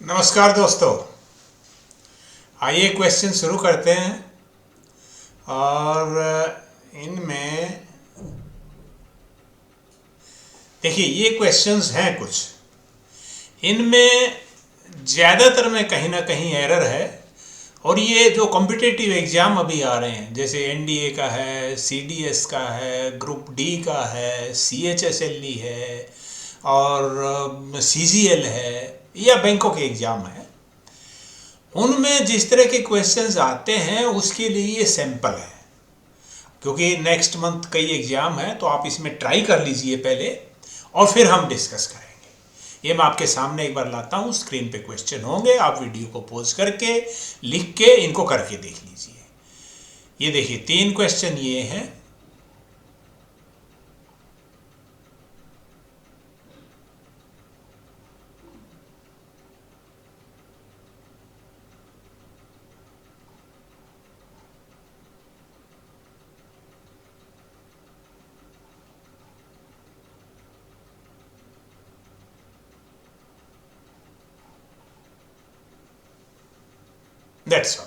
नमस्कार दोस्तों, आइए क्वेश्चन शुरू करते हैं। और इनमें देखिए ये क्वेश्चंस हैं कुछ, इनमें ज़्यादातर में कहीं ना कहीं एरर है। और ये जो कॉम्पिटिटिव एग्ज़ाम अभी आ रहे हैं, जैसे एनडीए का है, सीडीएस का है, ग्रुप डी का है, सीएचएसएलई है और सीजीएल है या बैंकों के एग्ज़ाम है, उनमें जिस तरह के क्वेश्चंस आते हैं उसके लिए ये सैंपल है। क्योंकि नेक्स्ट मंथ कई एग्ज़ाम है तो आप इसमें ट्राई कर लीजिए पहले और फिर हम डिस्कस करेंगे। ये मैं आपके सामने एक बार लाता हूँ, स्क्रीन पे क्वेश्चन होंगे, आप वीडियो को पॉज करके लिख के इनको करके देख लीजिए। ये देखिए 3 क्वेश्चन ये हैं। That's all.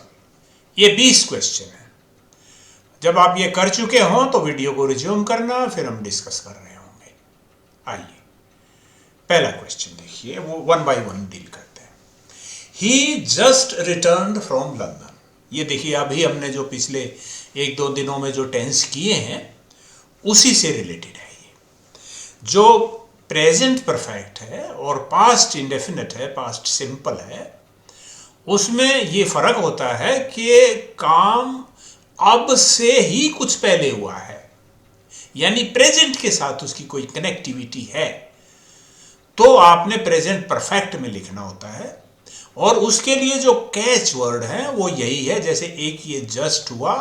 ये 20 क्वेश्चन है। जब आप ये कर चुके हों तो वीडियो को रिज्यूम करना, फिर हम डिस्कस कर रहे होंगे। आइए पहला क्वेश्चन देखिए, वो 1 बाय 1 डील करते हैं। ही जस्ट रिटर्न फ्रॉम लंदन। ये देखिए अभी हमने जो पिछले 1-2 दिनों में जो टेंस किए हैं उसी से रिलेटेड है। ये जो प्रेजेंट परफेक्ट है और पास्ट इंडेफिनिट है, पास्ट सिंपल है, उसमें ये फर्क होता है कि काम अब से ही कुछ पहले हुआ है, यानी प्रेजेंट के साथ उसकी कोई कनेक्टिविटी है, तो आपने प्रेजेंट परफेक्ट में लिखना होता है। और उसके लिए जो कैच वर्ड है वो यही है। जैसे एक ये जस्ट हुआ,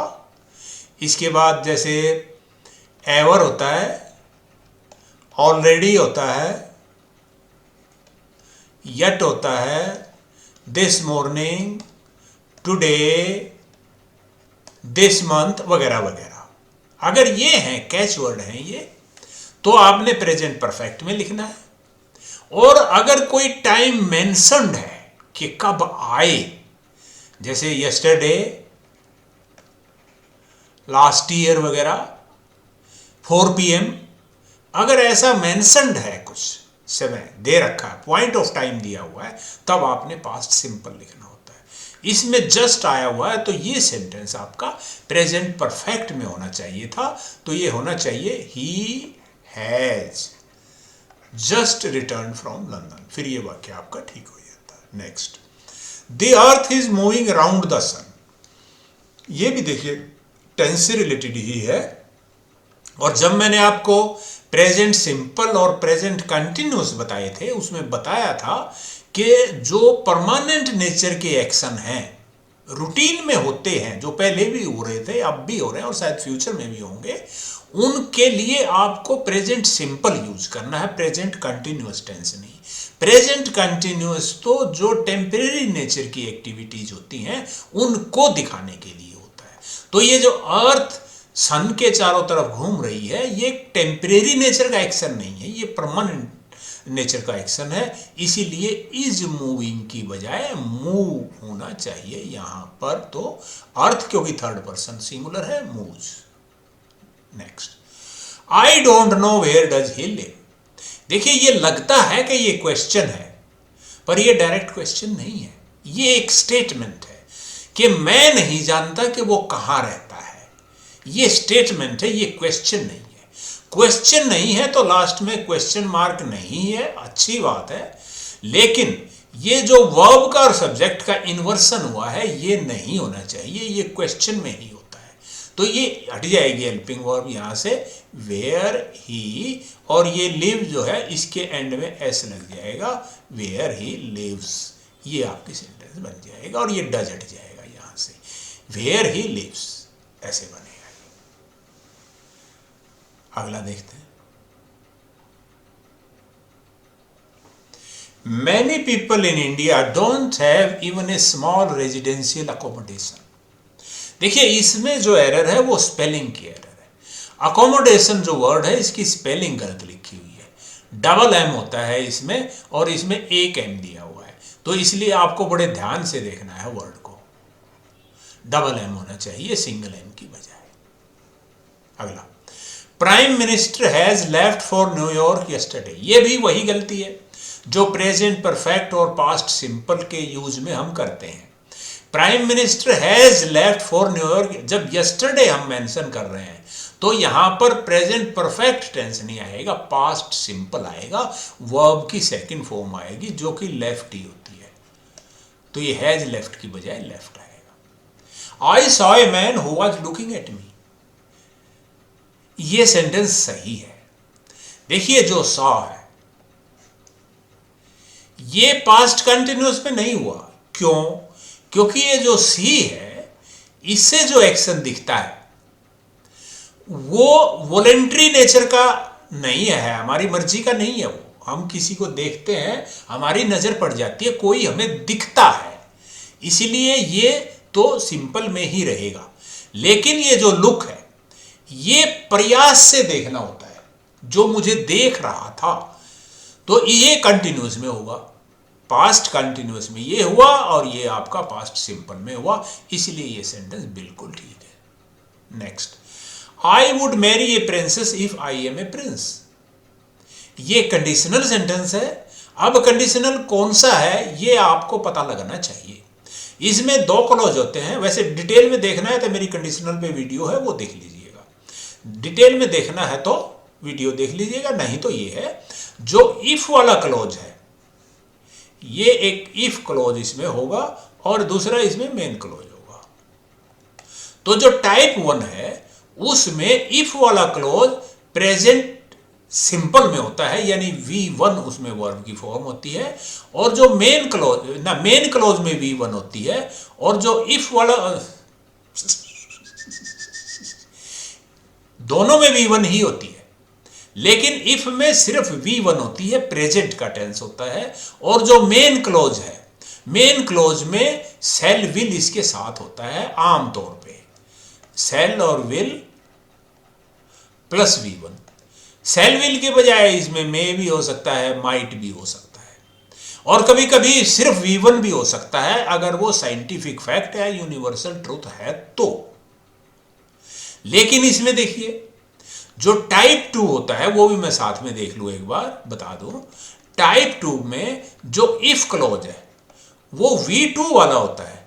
इसके बाद जैसे एवर होता है, ऑलरेडी होता है, यट होता है, this morning, today, this month वगैरह वगैरह। अगर ये हैं कैच वर्ड हैं ये, तो आपने प्रेजेंट परफेक्ट में लिखना है। और अगर कोई टाइम मेंशन्ड है कि कब आए, जैसे यस्टरडे, लास्ट ईयर वगैरह, 4 PM, अगर ऐसा मेंशन्ड है, कुछ समय दे रखा है, पॉइंट ऑफ टाइम दिया हुआ है, तब आपने पास्ट सिंपल लिखना होता है। इसमें जस्ट आया हुआ है तो ये सेंटेंस आपका प्रेजेंट परफेक्ट में होना चाहिए था, तो ये होना चाहिए ही has just return from London. फिर ये वाक्य आपका ठीक हो जाता है। Next, the earth is moving around the sun. ये भी देखिए टेंस से रिलेटेड ही है। और जब मैंने आपको प्रेजेंट सिंपल और प्रेजेंट कंटिन्यूअस बताए थे, उसमें बताया था कि जो परमानेंट नेचर के एक्शन हैं, रूटीन में होते हैं, जो पहले भी हो रहे थे, अब भी हो रहे हैं और शायद फ्यूचर में भी होंगे, उनके लिए आपको प्रेजेंट सिंपल यूज करना है, प्रेजेंट कंटिन्यूअस टेंस नहीं। प्रेजेंट कंटिन्यूअस तो जो टेम्परेरी नेचर की एक्टिविटीज होती हैं उनको दिखाने के लिए होता है। तो ये जो अर्थ सन के चारों तरफ घूम रही है, ये टेम्परेरी नेचर का एक्शन नहीं है, ये परमानेंट नेचर का एक्शन है। इसीलिए इज मूविंग की बजाय मूव होना चाहिए यहां पर। तो अर्थ क्योंकि थर्ड पर्सन सिंगुलर है, moves. Next, I don't know where does he live. देखिए ये लगता है कि ये क्वेश्चन है, पर ये डायरेक्ट क्वेश्चन नहीं है, ये एक स्टेटमेंट है कि मैं नहीं जानता कि वो कहां रहता है। ये स्टेटमेंट है, ये क्वेश्चन नहीं है। क्वेश्चन नहीं है तो लास्ट में क्वेश्चन मार्क नहीं है, अच्छी बात है, लेकिन ये जो वर्ब का और सब्जेक्ट का इन्वर्सन हुआ है ये नहीं होना चाहिए, ये क्वेश्चन में ही होता है। तो ये हट जाएगी हेल्पिंग वर्ब यहां से, वेयर ही, और ये लिव जो है इसके एंड में एस लग जाएगा, वेयर ही लिव्स। ये आपकी सेंटेंस बन जाएगा और ये डज हट जाएगा यहां से, वेयर ही लिव्स ऐसे बनेगा। अगला देखते हैं। Many people in India don't have even a small residential accommodation. देखिए इसमें जो एरर है वो स्पेलिंग की एरर है। अकोमोडेशन जो वर्ड है इसकी स्पेलिंग गलत लिखी हुई है, डबल एम होता है इसमें और इसमें एक एम दिया हुआ है। तो इसलिए आपको बड़े ध्यान से देखना है वर्ड को, डबल एम होना चाहिए सिंगल एम की बजाय। अगला, prime minister has left for New York yesterday. ये भी वही गलती है जो प्रेजेंट परफेक्ट और पास्ट सिंपल के यूज में हम करते हैं। Prime minister has left for New York, जब यस्टरडे हम मेंशन कर रहे हैं तो यहां पर प्रेजेंट परफेक्ट टेंस नहीं आएगा, पास्ट सिंपल आएगा, वर्ब की सेकंड फॉर्म आएगी जो कि लेफ्ट ही होती है, तो ये हैज लेफ्ट की बजाय लेफ्ट आएगा। I saw a man who was looking at me, ये सेंटेंस सही है। देखिए जो सॉ है ये पास्ट कंटिन्यूअस में नहीं हुआ, क्यों? क्योंकि ये जो सी है इससे जो एक्शन दिखता है वो वॉलेंट्री नेचर का नहीं है, हमारी मर्जी का नहीं है। वो हम किसी को देखते हैं, हमारी नजर पड़ जाती है, कोई हमें दिखता है, इसीलिए ये तो सिंपल में ही रहेगा। लेकिन ये जो लुक है ये प्रयास से देखना होता है, जो मुझे देख रहा था, तो ये कंटिन्यूअस में होगा, पास्ट कंटिन्यूअस में ये हुआ और ये आपका पास्ट सिंपल में हुआ, इसलिए ये सेंटेंस बिल्कुल ठीक है। Next, I would marry a princess if I am a prince, ये कंडीशनल सेंटेंस है। अब कंडीशनल कौन सा है ये आपको पता लगाना चाहिए। इसमें दो क्लॉज होते हैं, वैसे डिटेल में देखना है तो मेरी कंडीशनल पे वीडियो है वो देख लीजिएगा, डिटेल में देखना है तो वीडियो देख लीजिएगा, नहीं तो ये है जो इफ वाला क्लॉज है, ये एक इफ क्लॉज इसमें होगा और दूसरा इसमें मेन क्लॉज होगा। तो जो टाइप 1 है उसमें इफ वाला क्लॉज प्रेजेंट सिंपल में होता है, यानी V1 उसमें वर्ब की फॉर्म होती है, और जो मेन क्लॉज में V1 होती है, और जो इफ वाला दोनों में V1 ही होती है, लेकिन इफ में सिर्फ V1 होती है, प्रेजेंट का टेंस होता है। और जो मेन क्लॉज है, मेन क्लॉज में सेल विल इसके साथ होता है, आमतौर पे सेल और will plus V1। Cell will के बजाय इसमें मे भी हो सकता है, माइट भी हो सकता है, और कभी कभी सिर्फ V1 भी हो सकता है, अगर वो साइंटिफिक फैक्ट है, यूनिवर्सल ट्रूथ है तो। लेकिन इसमें देखिए जो टाइप 2 होता है, वो भी मैं साथ में देख लूं, एक बार बता दूं। टाइप 2 में जो इफ क्लॉज है वो V2 वाला होता है,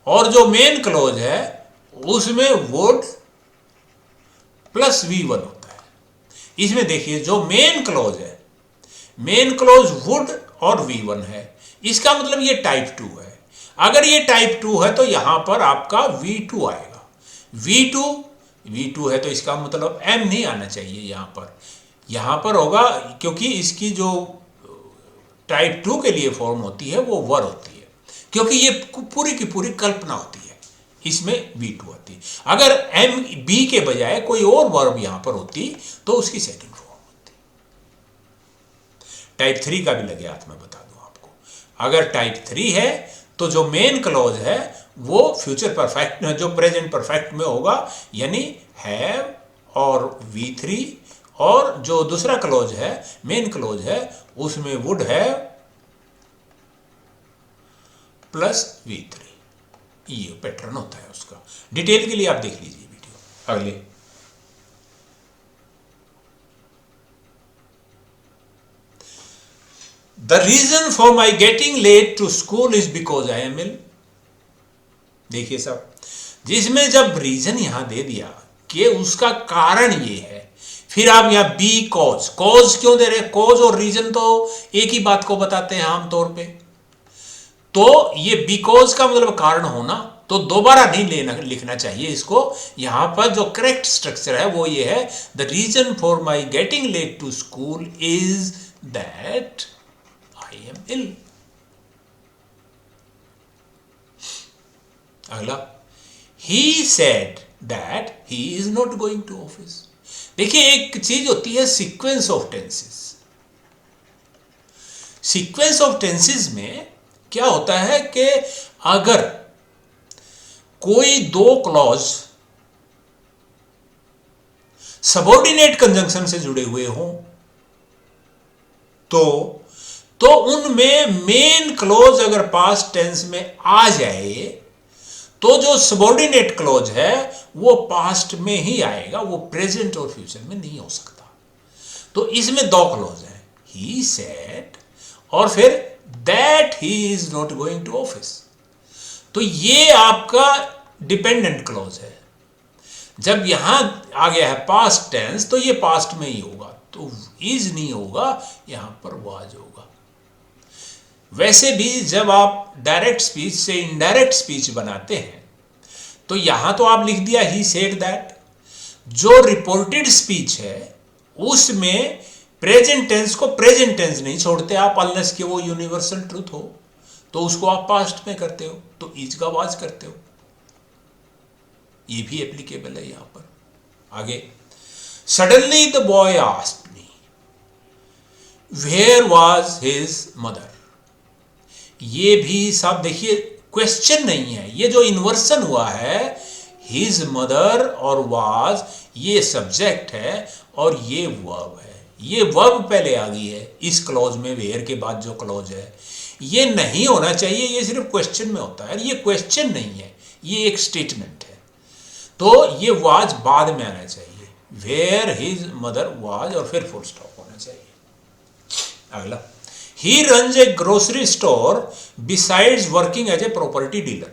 और जो मेन क्लॉज है उसमें वुड प्लस V1 होता है। इसमें देखिए जो मेन क्लॉज है, मेन क्लॉज वुड और V1 है, इसका मतलब ये टाइप 2 है। अगर ये टाइप 2 है तो यहां पर आपका V2 आएगा। V2 है तो इसका मतलब M नहीं आना चाहिए यहां पर होगा, क्योंकि इसकी जो टाइप 2 के लिए फॉर्म होती है वो वर होती है, क्योंकि ये पूरी की पूरी कल्पना होती है, इसमें V2 होती है। अगर M B के बजाय कोई और वर्ब यहां पर होती तो उसकी सेकंड फॉर्म होती। टाइप 3 का भी लगे हाथ में बता दूं आपको, अगर टाइप 3 है तो जो मेन क्लॉज है वो फ्यूचर परफेक्ट, जो प्रेजेंट परफेक्ट में होगा, यानी हैव और V3, और जो दूसरा क्लॉज है मेन क्लॉज है उसमें वुड हैव प्लस V3, ये पैटर्न होता है उसका। डिटेल के लिए आप देख लीजिए वीडियो। अगले, the reason for my getting late to school is because I am ill. देखिए साहब, जिसमें जब रीजन यहां दे दिया कि उसका कारण ये है, फिर आप यहां बी कॉज क्यों दे रहे? कॉज और रीजन तो एक ही बात को बताते हैं आमतौर पे, तो ये बिकॉज का मतलब कारण होना, तो दोबारा नहीं लिखना चाहिए इसको। यहां पर जो करेक्ट स्ट्रक्चर है वो ये है, the reason for my getting late to school is that I am ill. अगला, he said that he is not going to office. देखिए एक चीज होती है sequence of tenses. Sequence of tenses में क्या होता है कि अगर कोई दो क्लॉज सबऑर्डिनेट कंजंक्शन से जुड़े हुए हों तो तो उनमें मेन क्लोज अगर पास्ट टेंस में आ जाए तो जो सबॉर्डिनेट क्लोज है वो पास्ट में ही आएगा, वो प्रेजेंट और फ्यूचर में नहीं हो सकता। तो इसमें दो क्लोज हैं, ही सेड और फिर that he is not going to office. तो ये आपका डिपेंडेंट क्लोज है। जब यहां आ गया है पास्ट टेंस तो ये पास्ट में ही होगा, तो इज नहीं होगा, यहां पर वाज होगा। वैसे भी जब आप डायरेक्ट स्पीच से इनडायरेक्ट स्पीच बनाते हैं तो यहां तो आप लिख दिया ही सेड दैट। जो रिपोर्टेड स्पीच है उसमें प्रेजेंट टेंस को प्रेजेंट टेंस नहीं छोड़ते आप, अनलेस कि वो यूनिवर्सल ट्रूथ हो, तो उसको आप पास्ट में करते हो, तो इज का वाज करते हो। ये भी एप्लीकेबल है यहां पर। आगे, suddenly the boy asked me where was his mother. ये भी सब देखिए क्वेश्चन नहीं है, ये जो इन्वर्सन हुआ है हिज मदर और वाज, ये सब्जेक्ट है और ये वर्ब है। ये वर्ब पहले आ गई है इस क्लॉज में, वेयर के बाद जो क्लॉज है। ये नहीं होना चाहिए, ये सिर्फ क्वेश्चन में होता है, ये क्वेश्चन नहीं है, ये एक स्टेटमेंट है। तो ये वाज बाद में आना चाहिए, वेयर हिज मदर वाज और फिर फुल स्टॉप होना चाहिए। अगला, he runs a grocery store besides working as a property dealer.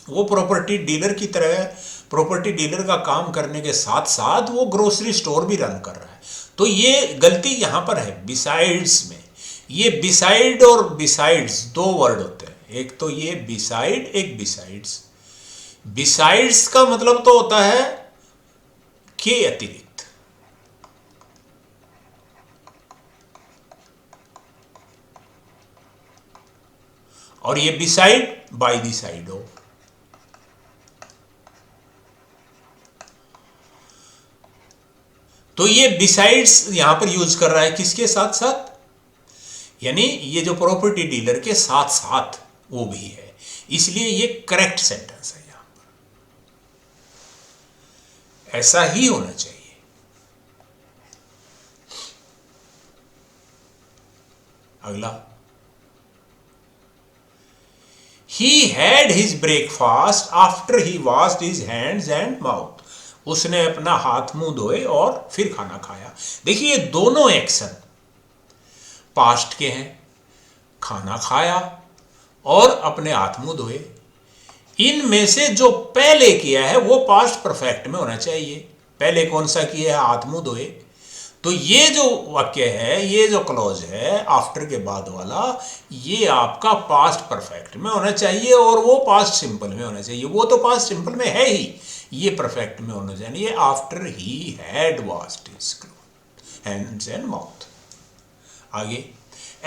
वो प्रॉपर्टी डीलर की तरह प्रॉपर्टी डीलर का काम करने के साथ साथ वो ग्रोसरी स्टोर भी रन कर रहा है। तो ये गलती यहां पर है बिसाइड्स में। ये बिसाइड और बिसाइड्स दो वर्ड होते हैं, एक तो ये बिसाइड, एक बिसाइड्स। बिसाइड्स का मतलब तो होता है के अतिरिक्त, और ये बिसाइड बाय द साइड हो। तो ये बिसाइड्स यहां पर यूज कर रहा है किसके साथ साथ, यानी ये जो प्रॉपर्टी डीलर के साथ साथ वो भी है, इसलिए ये करेक्ट सेंटेंस है। यहां पर ऐसा ही होना चाहिए। अगला, He had his breakfast after he washed his hands and mouth. उसने अपना हाथ मुंह धोए और फिर खाना खाया। देखिए ये दोनों एक्शन पास्ट के हैं, खाना खाया और अपने हाथ मुंह धोए। इनमें से जो पहले किया है वो पास्ट परफेक्ट में होना चाहिए। पहले कौन सा किया है, हाथ मुंह धोए। तो ये जो वाक्य है, ये जो क्लॉज है आफ्टर के बाद वाला, ये आपका पास्ट परफेक्ट में होना चाहिए और वो पास्ट सिंपल में होना चाहिए। वो तो पास्ट सिंपल में है ही, ये परफेक्ट में होना चाहिए। After he had washed his hands and mouth. आगे,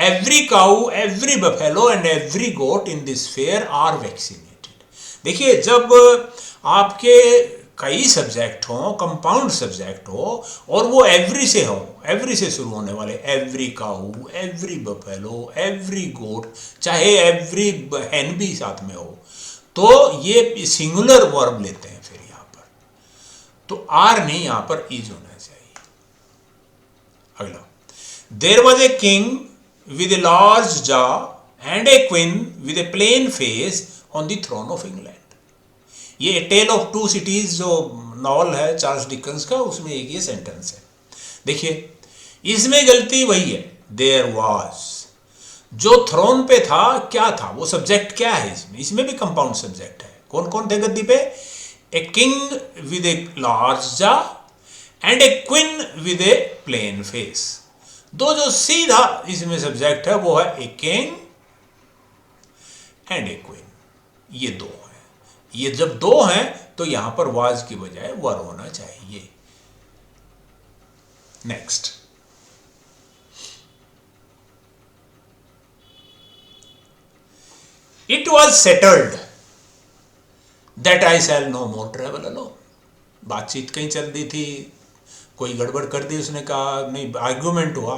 every cow, every buffalo and every goat in this fair are vaccinated. देखिए जब आपके कई सब्जेक्ट हो, कंपाउंड सब्जेक्ट हो और वो एवरी से हो, एवरी से शुरू होने वाले, every cow, every buffalo, every goat, चाहे एवरी हैन भी साथ में हो, तो ये सिंगुलर वर्ब लेते हैं फिर यहां पर। तो आर नहीं, यहां पर इज होना चाहिए। अगला, there was a king with a large jaw and a queen with a plain face on the throne of England. ये टेल ऑफ टू सिटीज जो नॉवल है चार्ल्स डिकन्स का, उसमें एक ये सेंटेंस है। देखिए इसमें गलती वही है, देयर वाज, जो थ्रोन पे था क्या था, वो सब्जेक्ट क्या है इसमें, इसमें भी कंपाउंड सब्जेक्ट है। कौन कौन थे गद्दी पे, a king with a large jaw and a queen with a plain face. दो जो सीधा इसमें सब्जेक्ट है वो है a king and a queen, ये दो है। ये जब दो हैं तो यहां पर वाज की बजाय वर होना चाहिए। Next, it was settled that I shall no more travel alone. बातचीत कहीं चल रही थी, कोई गड़बड़ कर दी, उसने कहा नहीं, आर्ग्यूमेंट हुआ,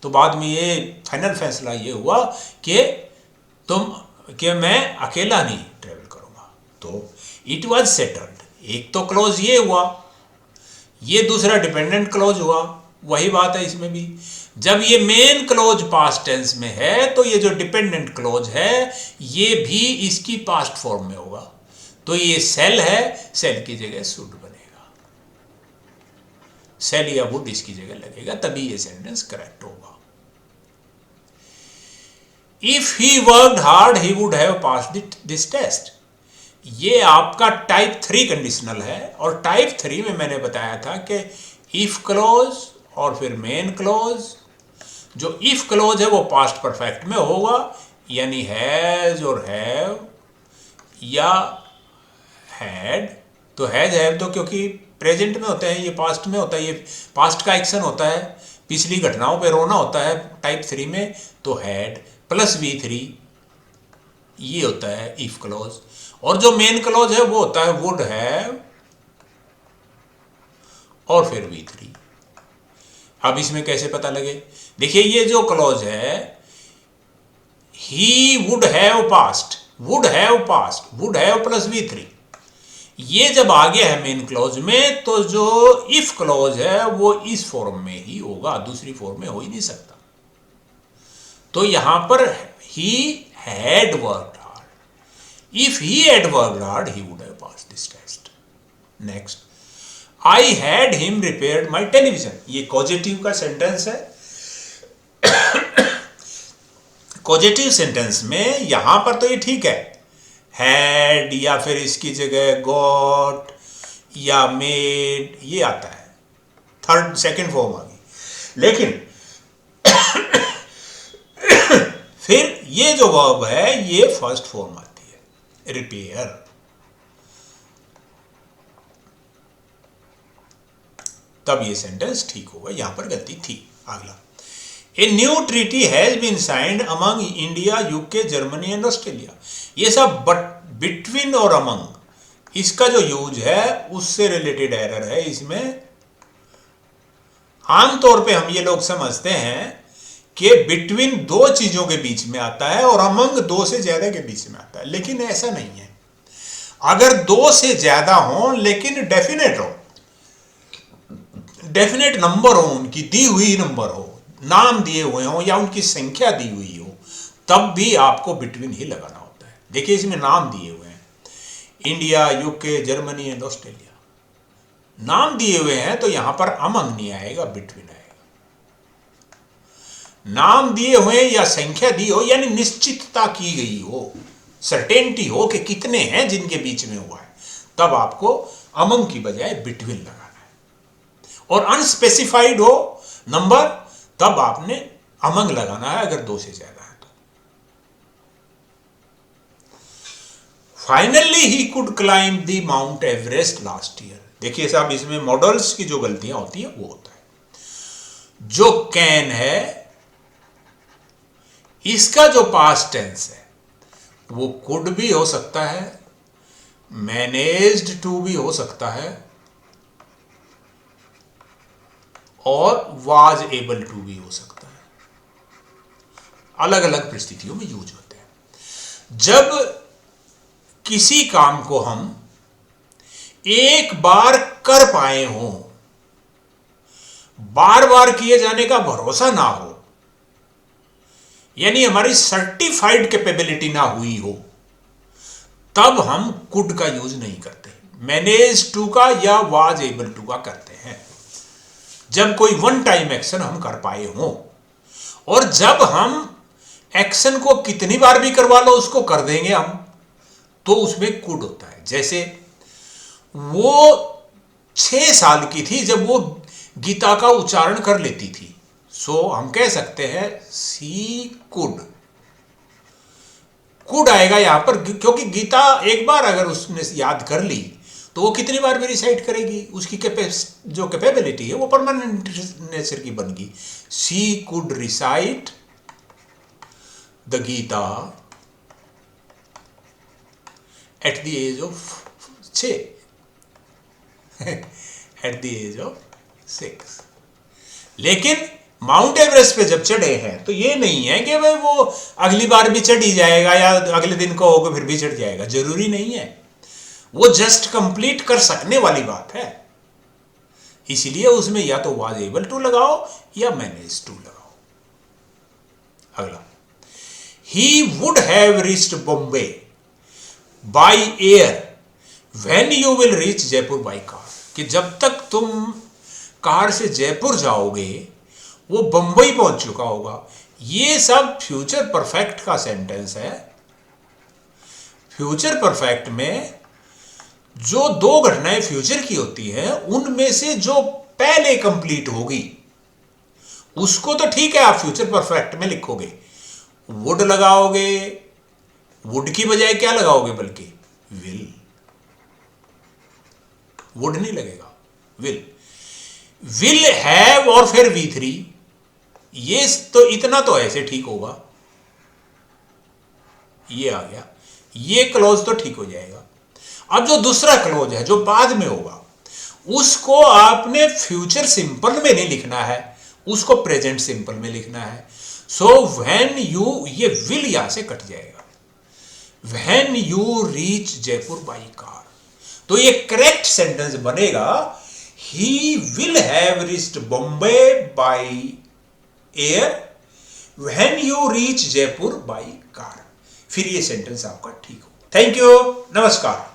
तो बाद में ये फाइनल फैसला ये हुआ कि मैं अकेला नहीं ट्रेवल करूंगा। तो इट वॉज सेटल्ड, एक तो क्लोज ये हुआ, ये दूसरा डिपेंडेंट क्लोज हुआ, वही बात है इसमें भी। जब ये मेन क्लोज पास्ट टेंस में है तो ये जो डिपेंडेंट क्लोज है ये भी इसकी पास्ट फॉर्म में होगा। तो ये सेल है, सेल की जगह शुड बनेगा, सेल या वुड इसकी जगह लगेगा, तभी ये सेंटेंस करेक्ट होगा। If he worked hard he would have passed this test. ये आपका टाइप 3 कंडीशनल है, और टाइप 3 में मैंने बताया था कि इफ क्लोज और फिर मेन क्लोज। जो इफ क्लोज है वो पास्ट परफेक्ट में होगा, यानी हैज और हैव या हैड। तो हैज हैव तो क्योंकि प्रेजेंट में होता है, ये पास्ट में होता है, ये पास्ट का एक्शन होता है, पिछली घटनाओं पे रोना होता है टाइप 3 में। तो हैड प्लस V3 ये होता है इफ क्लोज। और जो मेन क्लोज है वो होता है वुड हैव और फिर V3। अब इसमें कैसे पता लगे? देखिए ये जो क्लोज है ही would have past, would have past, would have plus V3, ये जब आ गया है मेन क्लोज में तो जो इफ क्लोज है वो इस फॉर्म में ही होगा, दूसरी फॉर्म में हो ही नहीं सकता। तो यहां पर he had worked hard, if he had worked hard he would have passed this test. Next, I had him repaired my television. ये कॉजेटिव का सेंटेंस है। कॉजेटिव सेंटेंस में यहां पर तो ये ठीक है, हैड या फिर इसकी जगह गॉट या मेड ये आता है, थर्ड सेकंड फॉर्म आ गई। लेकिन फिर ये जो वर्ब है ये फर्स्ट फॉर्म आती है, रिपेयर। तब ये सेंटेंस ठीक होगा, यहां पर गलती थी। अगला, a new treaty has been signed among India, UK, Germany and Australia. ये सब बट बिटवीन और अमंग इसका जो यूज है उससे रिलेटेड एरर है इसमें। आमतौर पे हम ये लोग समझते हैं कि बिटवीन दो चीजों के बीच में आता है और अमंग दो से ज्यादा के बीच में आता है, लेकिन ऐसा नहीं है। अगर दो से ज्यादा हो लेकिन डेफिनेट हो, डेफिनेट नंबर हो, उनकी दी हुई नंबर हो, नाम दिए हुए हो या उनकी संख्या दी हुई हो, तब भी आपको बिटवीन ही लगाना होता है। देखिए इसमें नाम दिए हुए हैं, India, UK, Germany and Australia, नाम दिए हुए हैं तो यहां पर अमंग नहीं आएगा, बिटवीन आएगा। नाम दिए हुए या संख्या दी हो यानी निश्चितता की गई हो, सर्टेनिटी हो कि कितने हैं जिनके बीच में हुआ है, तब आपको अमंग की बजाय बिटवीन लगाना है। और अनस्पेसिफाइड हो नंबर, तब आपने अमंग लगाना है अगर दो से ज्यादा है तो। Finally he could climb the mount Everest last year. देखिए साहब इसमें मॉडल्स की जो गलतियां होती हैं वो होता है। जो कैन है इसका जो पास्ट टेंस है वो कुड भी हो सकता है, मैनेज्ड टू भी हो सकता है और वाज एबल टू भी हो सकता है। अलग अलग परिस्थितियों में यूज होते हैं। जब किसी काम को हम एक बार कर पाए हों, बार बार किए जाने का भरोसा ना हो, यानी हमारी सर्टिफाइड कैपेबिलिटी ना हुई हो, तब हम कुड का यूज नहीं करते, मैनेज टू का या वाज एबल टू का करते हैं। जब कोई वन टाइम एक्शन हम कर पाए हों, और जब हम एक्शन को कितनी बार भी करवा लो उसको कर देंगे हम, तो उसमें कुड होता है। जैसे वो 6 साल की थी जब वो गीता का उच्चारण कर लेती थी, सो हम कह सकते हैं सी कुड। कुड आएगा यहां पर क्योंकि गीता एक बार अगर उसने याद कर ली तो वो कितनी बार भी रिसाइट करेगी, उसकी जो कैपेबिलिटी है वो परमानेंट नेचर की बन गई। She could recite the Gita at the age of 6 at the age of 6। लेकिन माउंट एवरेस्ट पे जब चढ़े हैं तो ये नहीं है कि भाई वो अगली बार भी चढ़ ही जाएगा या अगले दिन को होगा फिर भी चढ़ जाएगा, जरूरी नहीं है। वो जस्ट कंप्लीट कर सकने वाली बात है, इसलिए उसमें या तो वाज एबल टू लगाओ या मैनेज टू लगाओ। अगला, ही would have reached Bombay by air when you will reach Jaipur by car, कि जब तक तुम कार से जयपुर जाओगे वो बंबई पहुंच चुका होगा। ये सब फ्यूचर परफेक्ट का सेंटेंस है। फ्यूचर परफेक्ट में जो दो घटनाएं फ्यूचर की होती हैं उनमें से जो पहले कंप्लीट होगी उसको तो ठीक है आप फ्यूचर परफेक्ट में लिखोगे, वुड लगाओगे, वुड की बजाय क्या लगाओगे, बल्कि विल, वुड नहीं लगेगा, विल हैव और फिर V3, ये तो इतना तो ऐसे ठीक होगा, ये आ गया, ये क्लोज तो ठीक हो जाएगा। अब जो दूसरा क्लोज है जो बाद में होगा उसको आपने फ्यूचर सिंपल में नहीं लिखना है, उसको प्रेजेंट सिंपल में लिखना है। सो व्हेन यू, ये विल यहां से कट जाएगा, when you reach Jaipur by car, तो ये करेक्ट सेंटेंस बनेगा, he will have reached Bombay by air when you reach Jaipur by car, फिर ये सेंटेंस आपका ठीक हो। थैंक यू, नमस्कार।